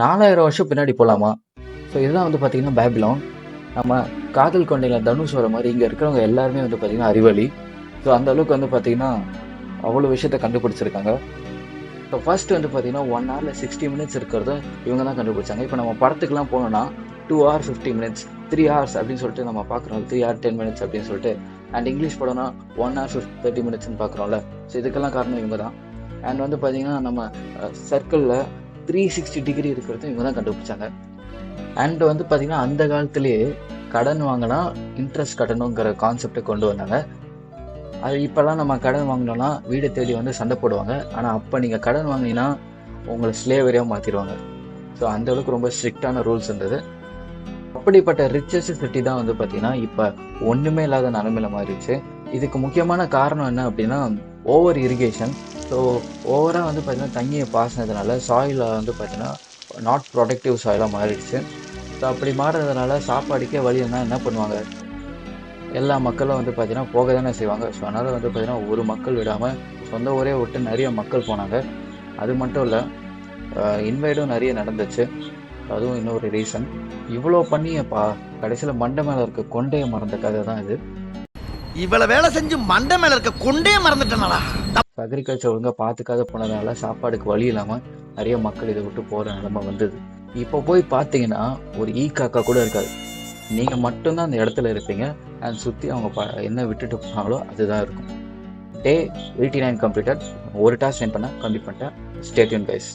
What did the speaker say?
4000 வருஷம் பின்னாடி போலாமா? ஸோ இதுதான் வந்து பார்த்தீங்கன்னா பேபிலோன். நம்ம காதல் கொண்டையில தனுஷ் வர மாரி இங்க இருக்கிறவங்க எல்லாருமே வந்து பார்த்தீங்கன்னா அறிவாளி. ஸோ அந்த அளவுக்கு வந்து பார்த்தீங்கன்னா, அவ்வளோ விஷயத்த கண்டுபிடிச்சிருக்காங்க. இப்போ ஃபர்ஸ்ட் வந்து பார்த்தீங்கன்னா, 1 ஹவர்ல 60 மினிட்ஸ் இருக்கிறத இவங்க தான் கண்டுபிடிச்சாங்க. இப்போ நம்ம படத்துக்குலாம் போனோம்னா, 2 ஹவர் 50 மினிட்ஸ், 3 ஹார்ஸ் அப்படின்னு சொல்லிட்டு நம்ம பார்க்குறோம். 3 ஹவர் 10 மினிட்ஸ் அப்படின்னு சொல்லிட்டு. அண்ட் இங்கிலீஷ் படம்னா 1 ஹவர் 30 மினிட்ஸ்ன்னு பார்க்குறோம்ல. ஸோ இதுக்கெல்லாம் காரணம் இவங்க தான். அண்ட் வந்து பார்த்தீங்கன்னா, நம்ம சர்க்கிள்ல 360 டிகிரி இருக்கிறதும் இவங்க தான் கண்டுபிடிச்சாங்க. அண்ட் வந்து பார்த்தீங்கன்னா, அந்த காலத்திலேயே கடன் வாங்குனா இன்ட்ரெஸ்ட் கட்டணுங்கிற கான்செப்ட்ட கொண்டு வந்தாங்க. அது இப்பலாம் நம்ம கடன் வாங்குனோம்னா, வீட தேடி வந்து சண்ட போடுவாங்க. ஆனா, அப்ப நீங்க கடன் வாங்குனீங்கன்னா, உங்கள ஸ்லேவரியா மாத்திருவாங்க. ஸோ அந்த அளவுக்கு ரொம்ப ஸ்ட்ரிக்ட்டான ரூல்ஸ் இருந்தது. அப்படிப்பட்ட ரிச்சஸ்ட் சிட்டி தான் வந்து பார்த்தீங்கன்னா, இப்ப ஒண்ணுமே இல்லாத நிலைமையில மாறிடுச்சு. இதுக்கு முக்கியமான காரணம் என்ன அப்படின்னா, ஓவர் இரிகேஷன். ஸோ ஓவரா வந்து பார்த்தீங்கன்னா, தண்ணிய பாய்ச்சினதுனால சாயில வந்து பார்த்தீங்கன்னா, நாட் ப்ரொடக்டிவ் சாயிலா மாறிடுச்சு. ஸோ அப்படி மாறுறதுனால சாப்பாடுக்கே வழி இல்லன்னா என்ன பண்ணுவாங்க? எல்லா மக்களும் வந்து பார்த்தீங்கன்னா, போக தானே செய்வாங்க. ஸோ அதனால வந்து பார்த்தீங்கன்னா, ஒரு மக்கள் விடாம சொந்த ஊரே விட்டு நெறைய மக்கள் போனாங்க. அது மட்டும் இல்ல, இன்வைடும் நெறைய நடந்துச்சு. அதுவும் இன்னொரு ரீசன். இவ்வளோ பண்ணியப்பா, கடைசியில மண்டை மேல இருக்க கொண்டைய மறந்த கதை தான் இது. இவ்வளவு வேலை செஞ்சு மண்டை மேல இருக்க கொண்டே மறந்துட்டனடா. அக்ரிகல்ச்சர் ஒழுங்கா பார்த்துக்காத போனதுனால சாப்பாடுக்கு வழி இல்லாம நெறைய மக்கள் இத விட்டு போற நிலைமை வந்தது. இப்போ போய் பார்த்தீங்கன்னா, ஒரு காக்கா கூட இருக்காது. நீங்க மட்டும் தான் அந்த இடத்துல இருப்பீங்க. அண்ட் சுத்தி அவங்க என்ன விட்டுட்டு போனாங்களோ அதுதான் இருக்கும். டே 89 கம்ப்ளீட்டட். ஒரு டாஸ்க் சென்ட் பண்ணேன். கம்ப்ளீட் பண்ணிட்டேன். Stay tune guys.